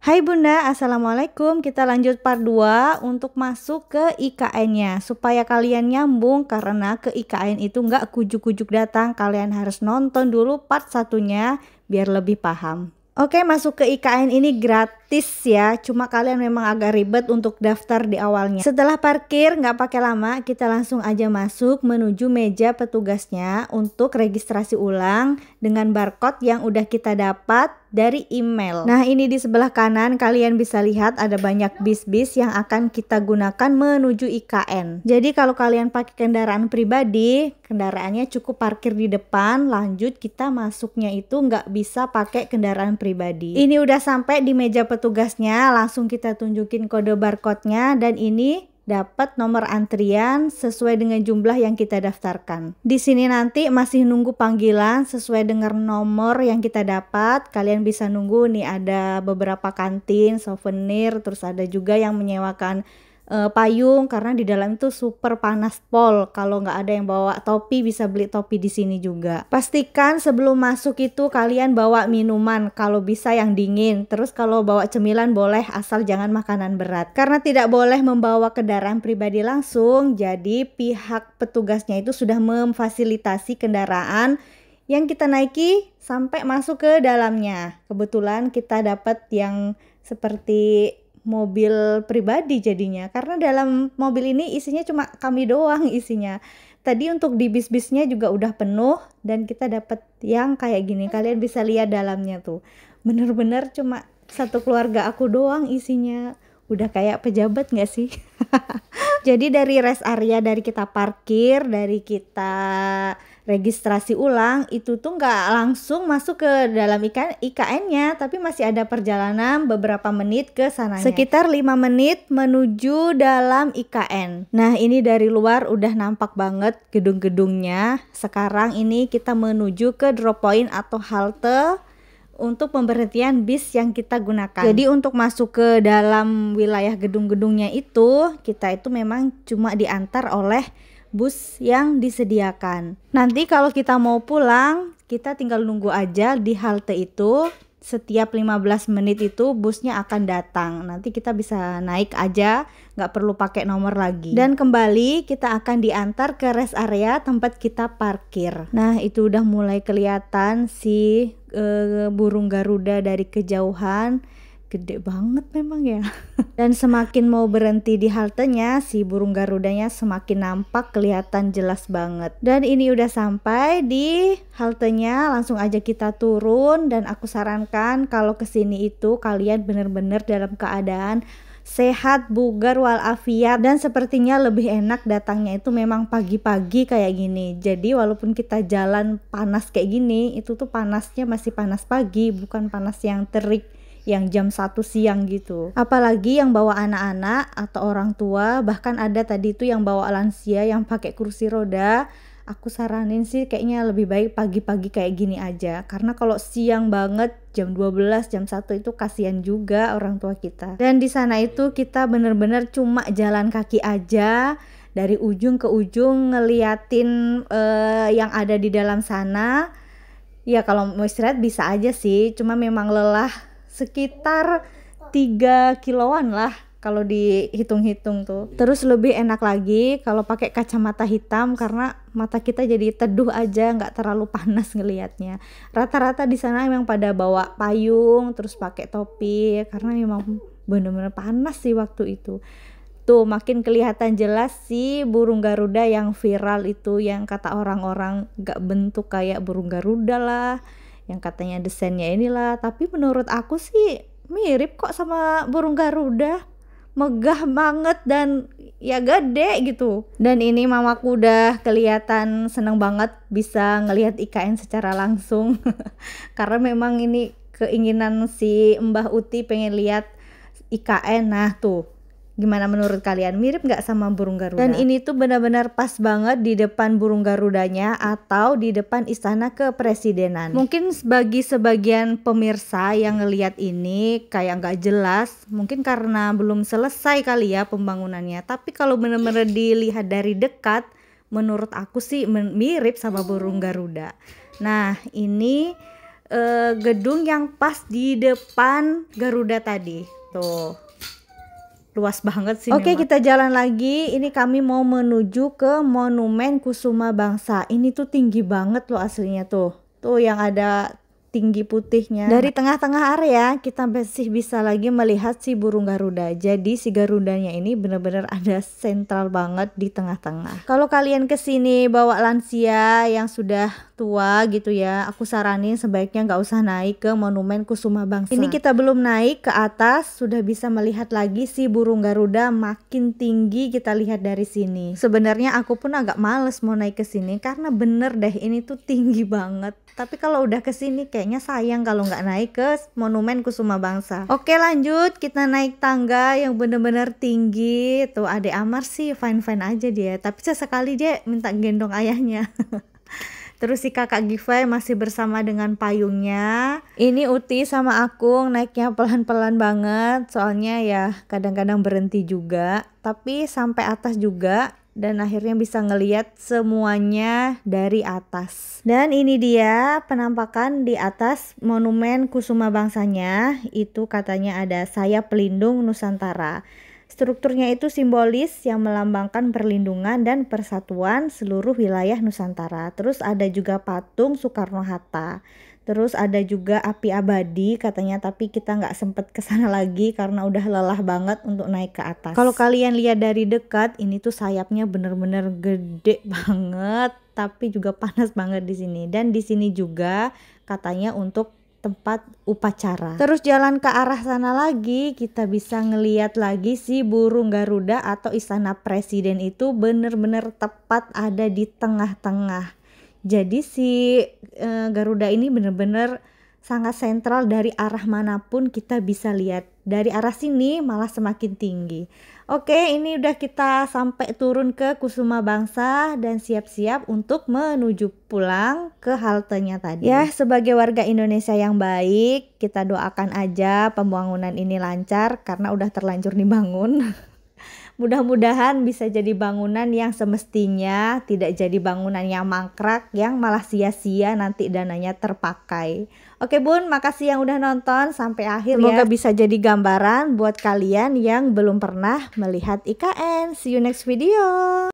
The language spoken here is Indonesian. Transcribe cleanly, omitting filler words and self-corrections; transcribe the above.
Hai Bunda, Assalamualaikum. Kita lanjut part 2 untuk masuk ke IKN-nya supaya kalian nyambung, karena ke IKN itu nggak kujuk-kujuk datang. Kalian harus nonton dulu part satunya biar lebih paham. Oke, masuk ke IKN ini gratis ya, cuma kalian memang agak ribet untuk daftar di awalnya. Setelah parkir nggak pakai lama, kita langsung aja masuk menuju meja petugasnya untuk registrasi ulang dengan barcode yang udah kita dapat dari email. Nah, ini di sebelah kanan kalian bisa lihat ada banyak bis-bis yang akan kita gunakan menuju IKN. Jadi kalau kalian pakai kendaraan pribadi, kendaraannya cukup parkir di depan, lanjut kita masuknya itu nggak bisa pakai kendaraan pribadi. Ini udah sampai di meja petugasnya, langsung kita tunjukin kode barcode-nya dan ini dapat nomor antrian sesuai dengan jumlah yang kita daftarkan. Di sini nanti masih nunggu panggilan sesuai dengan nomor yang kita dapat. Kalian bisa nunggu nih, ada beberapa kantin, souvenir, terus ada juga yang menyewakan payung karena di dalam itu super panas pol. Kalau nggak ada yang bawa topi bisa beli topi di sini juga. Pastikan sebelum masuk itu kalian bawa minuman, kalau bisa yang dingin. Terus kalau bawa cemilan boleh, asal jangan makanan berat. Karena tidak boleh membawa kendaraan pribadi langsung, jadi pihak petugasnya itu sudah memfasilitasi kendaraan yang kita naiki sampai masuk ke dalamnya. Kebetulan kita dapat yang seperti mobil pribadi jadinya, karena dalam mobil ini isinya cuma kami doang isinya. Tadi untuk di bis-bisnya juga udah penuh dan kita dapat yang kayak gini. Kalian bisa lihat dalamnya tuh, bener-bener cuma satu keluarga aku doang isinya. Udah kayak pejabat gak sih? Jadi dari rest area, dari kita parkir, dari kita registrasi ulang, itu tuh nggak langsung masuk ke dalam IKN-nya, tapi masih ada perjalanan beberapa menit ke sananya. Sekitar 5 menit menuju dalam IKN. Nah, ini dari luar udah nampak banget gedung-gedungnya. Sekarang ini kita menuju ke drop point atau halte untuk pemberhentian bis yang kita gunakan. Jadi untuk masuk ke dalam wilayah gedung-gedungnya itu, kita itu memang cuma diantar oleh bus yang disediakan. Nanti kalau kita mau pulang, kita tinggal nunggu aja di halte itu. Setiap 15 menit itu busnya akan datang. Nanti kita bisa naik aja, nggak perlu pakai nomor lagi. Dan kembali kita akan diantar ke rest area tempat kita parkir. Nah, itu udah mulai kelihatan si burung Garuda dari kejauhan. Gede banget memang ya. Dan semakin mau berhenti di haltenya, si burung Garudanya semakin nampak, kelihatan jelas banget. Dan ini udah sampai di haltenya, langsung aja kita turun. Dan aku sarankan kalau kesini itu kalian bener-bener dalam keadaan sehat, bugar walafiat, dan sepertinya lebih enak datangnya itu memang pagi-pagi kayak gini. Jadi walaupun kita jalan panas kayak gini, itu tuh panasnya masih panas pagi, bukan panas yang terik yang jam 1 siang gitu. Apalagi yang bawa anak-anak atau orang tua, bahkan ada tadi itu yang bawa lansia yang pakai kursi roda. Aku saranin sih kayaknya lebih baik pagi-pagi kayak gini aja, karena kalau siang banget jam 12, jam 1 itu kasihan juga orang tua kita. Dan di sana itu kita bener-bener cuma jalan kaki aja, dari ujung ke ujung ngeliatin yang ada di dalam sana. Ya kalau mau istirahat bisa aja sih, cuma memang lelah sekitar 3 kiloan lah kalau dihitung-hitung tuh. Terus lebih enak lagi kalau pakai kacamata hitam, karena mata kita jadi teduh aja, nggak terlalu panas ngelihatnya. Rata-rata di sana memang pada bawa payung, terus pakai topi, karena memang bener-bener panas sih waktu itu. Tuh makin kelihatan jelas si burung Garuda yang viral itu, yang kata orang-orang nggak bentuk kayak burung Garuda lah, yang katanya desainnya inilah. Tapi menurut aku sih mirip kok sama burung Garuda, megah banget dan ya gede gitu. Dan ini mamaku udah kelihatan seneng banget bisa ngelihat IKN secara langsung. Karena memang ini keinginan si Mbah Uti pengen lihat IKN. Nah tuh, gimana menurut kalian, mirip nggak sama burung Garuda? Dan ini tuh benar-benar pas banget di depan burung Garudanya atau di depan istana kepresidenan. Mungkin bagi sebagian pemirsa yang ngelihat ini kayak nggak jelas, mungkin karena belum selesai kali ya pembangunannya. Tapi kalau benar-benar dilihat dari dekat, menurut aku sih mirip sama burung Garuda. Nah ini gedung yang pas di depan Garuda tadi. Tuh. Luas banget sih. Oke, kita jalan lagi. Ini kami mau menuju ke Monumen Kusuma Bangsa. Ini tuh tinggi banget loh aslinya tuh. Tuh yang ada tinggi putihnya. Dari tengah-tengah area kita masih bisa lagi melihat si burung Garuda. Jadi si Garudanya ini benar-benar ada sentral banget di tengah-tengah. Kalau kalian kesini bawa lansia yang sudah tua gitu ya, aku saranin sebaiknya nggak usah naik ke Monumen Kusuma Bangsa. Ini kita belum naik ke atas, sudah bisa melihat lagi si burung Garuda makin tinggi kita lihat dari sini. Sebenarnya aku pun agak males mau naik ke sini karena bener deh ini tuh tinggi banget. Tapi kalau udah kesini kayaknya sayang kalau nggak naik ke Monumen Kusuma Bangsa. Oke, lanjut kita naik tangga yang bener-bener tinggi. Tuh Adek Amar sih fine-fine aja dia, tapi sesekali dia minta gendong ayahnya. Terus si kakak Gifay masih bersama dengan payungnya. Ini Uti sama Akung naiknya pelan-pelan banget, soalnya ya kadang-kadang berhenti juga, tapi sampai atas juga. Dan akhirnya bisa ngeliat semuanya dari atas. Dan ini dia penampakan di atas Monumen Kusuma Bangsanya. Itu katanya ada sayap pelindung Nusantara. Strukturnya itu simbolis yang melambangkan perlindungan dan persatuan seluruh wilayah Nusantara. Terus ada juga patung Soekarno-Hatta. Terus ada juga api abadi katanya, tapi kita nggak sempet kesana lagi karena udah lelah banget untuk naik ke atas. Kalau kalian lihat dari dekat, ini tuh sayapnya bener-bener gede banget, tapi juga panas banget di sini. Dan di sini juga katanya untuk tempat upacara. Terus jalan ke arah sana lagi, kita bisa ngeliat lagi si burung Garuda atau istana presiden itu bener-bener tepat ada di tengah-tengah. Jadi si Garuda ini bener-bener sangat sentral, dari arah manapun kita bisa lihat. Dari arah sini malah semakin tinggi. Oke, ini udah kita sampai turun ke Kusuma Bangsa dan siap-siap untuk menuju pulang ke haltenya tadi. Ya, sebagai warga Indonesia yang baik, kita doakan aja pembangunan ini lancar karena udah terlanjur dibangun. Mudah-mudahan bisa jadi bangunan yang semestinya, tidak jadi bangunan yang mangkrak yang malah sia-sia nanti dananya terpakai. Oke Bun, makasih yang udah nonton sampai akhir. Semoga bisa jadi gambaran buat kalian yang belum pernah melihat IKN. See you next video.